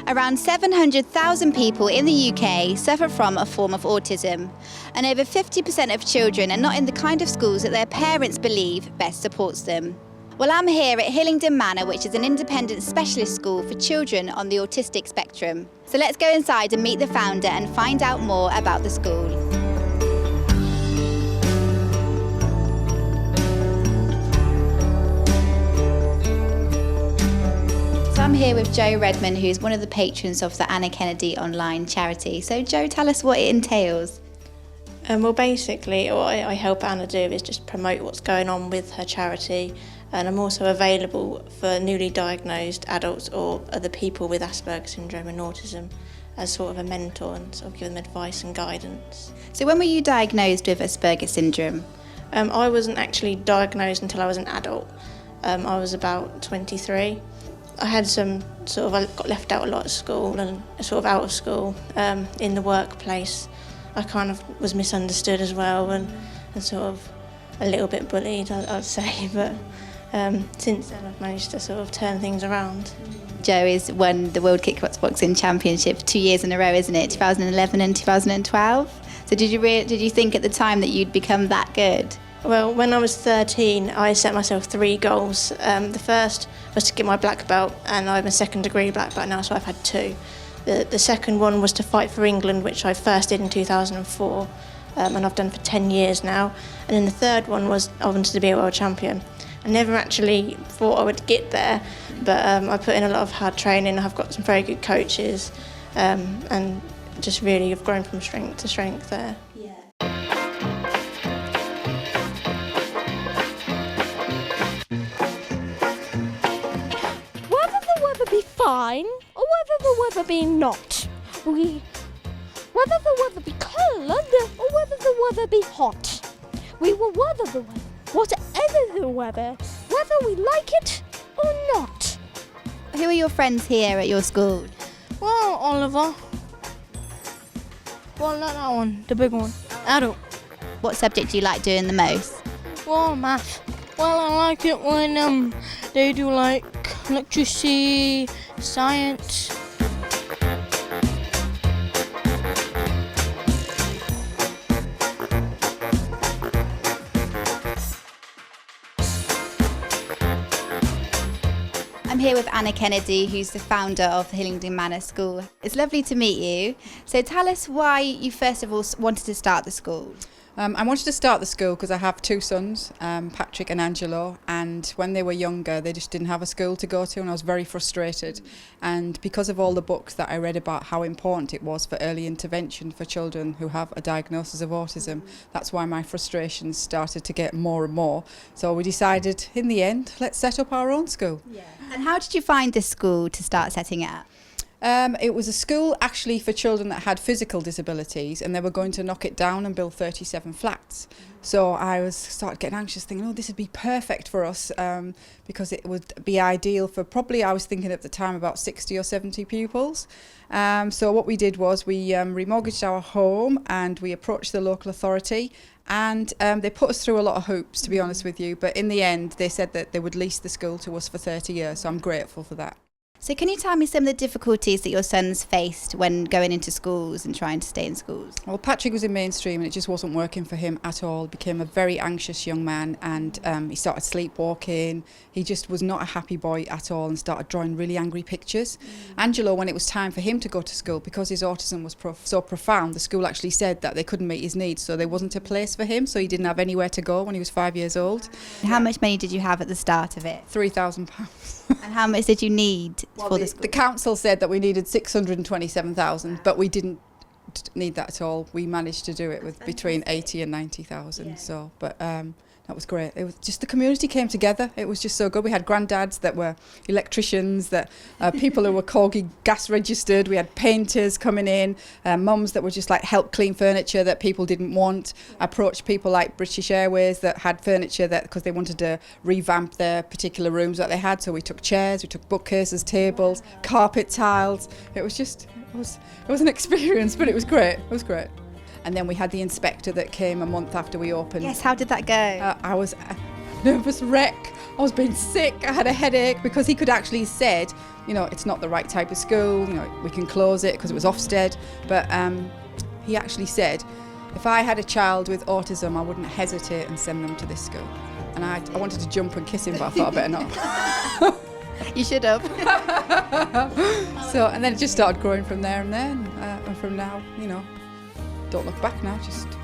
Around 700,000 people in the UK suffer from a form of autism, and over 50% of children are not in the kind of schools that their parents believe best supports them. Well, I'm here at Hillingdon Manor, which is an independent specialist school for children on the autistic spectrum. So let's go inside and meet the founder and find out more about the school. So I'm here with Jo Redman, who's one of the patrons of the Anna Kennedy online charity. So Jo, tell us what it entails. Well, basically what I help Anna do is just promote what's going on with her charity, and I'm also available for newly diagnosed adults or other people with Asperger's syndrome and autism as sort of a mentor and sort of give them advice and guidance. So when were you diagnosed with Asperger's syndrome? I wasn't actually diagnosed until I was an adult. I was about 23. I had I got left out a lot at school and sort of out of school. In the workplace, I kind of was misunderstood as well and sort of a little bit bullied, I'd say, but since then I've managed to sort of turn things around. Jo has won the World Kickboxing Championship 2 years in a row, isn't it? 2011 and 2012. So did you think at the time that you'd become that good? Well, when I was 13, I set myself 3 goals. The first was to get my black belt, and I'm a second-degree black belt now, so I've had 2. The second one was to fight for England, which I first did in 2004, and I've done for 10 years now. And then the third one was I wanted to be a world champion. I never actually thought I would get there, but I put in a lot of hard training. I've got some very good coaches, and just really have grown from strength to strength there. Be fine, or whether the weather be not. Whether the weather be cold, or whether the weather be hot. We will weather the weather, whatever the weather, whether we like it or not. Who are your friends here at your school? Well, Oliver. Well, not that one, the big one. Adult. What subject do you like doing the most? Well, math. Well, I like it when they do like electricity, science. I'm here with Anna Kennedy, who's the founder of the Hillingdon Manor School. It's lovely to meet you. So tell us why you first of all wanted to start the school. I wanted to start the school because I have 2 sons, Patrick and Angelo, and when they were younger they just didn't have a school to go to, and I was very frustrated. And because of all the books that I read about how important it was for early intervention for children who have a diagnosis of autism, that's why my frustrations started to get more and more. So we decided in the end, let's set up our own school. Yeah. And how did you find this school to start setting it up? It was a school actually for children that had physical disabilities, and they were going to knock it down and build 37 flats. So I started getting anxious, thinking, oh, this would be perfect for us, because it would be ideal for probably, I was thinking at the time, about 60 or 70 pupils. So what we did was we remortgaged our home and we approached the local authority, and they put us through a lot of hoops, to be honest with you. But in the end, they said that they would lease the school to us for 30 years, so I'm grateful for that. So can you tell me some of the difficulties that your sons faced when going into schools and trying to stay in schools? Well, Patrick was in mainstream and it just wasn't working for him at all. Became a very anxious young man, and he started sleepwalking. He just was not a happy boy at all and started drawing really angry pictures. Angelo, when it was time for him to go to school, because his autism was so profound, the school actually said that they couldn't meet his needs, so there wasn't a place for him, so he didn't have anywhere to go when he was 5 years old. How much money did you have at the start of it? £3,000. And how much did you need for the school? The council said that we needed 627,000, but we didn't need that at all. We managed to do it with between 80 and 90,000. Yeah. So, but that was great. It was just the community came together. It was just so good. We had granddads that were electricians, that people who were Corgi gas registered. We had painters coming in, mums that were just like help clean furniture that people didn't want. Approached people like British Airways that had furniture that because they wanted to revamp their particular rooms that they had. So we took chairs, we took bookcases, tables, carpet tiles. It was an experience, but it was great. It was great. And then we had the inspector that came a month after we opened. Yes, how did that go? I was a nervous wreck. I was being sick, I had a headache, because he could actually said, you know, it's not the right type of school, you know, we can close it because it was Ofsted, but he actually said, if I had a child with autism, I wouldn't hesitate and send them to this school. And I wanted to jump and kiss him, but I thought I better not. You should have. So, and then it just started growing from there, and from now, you know, don't look back now,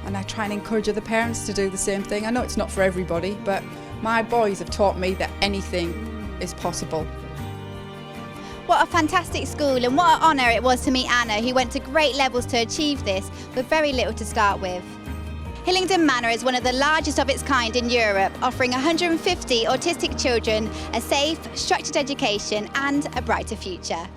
and I try and encourage other parents to do the same thing. I know it's not for everybody, but my boys have taught me that anything is possible. What a fantastic school, and what an honour it was to meet Anna, who went to great levels to achieve this with very little to start with. Hillingdon Manor is one of the largest of its kind in Europe, offering 150 autistic children a safe, structured education and a brighter future.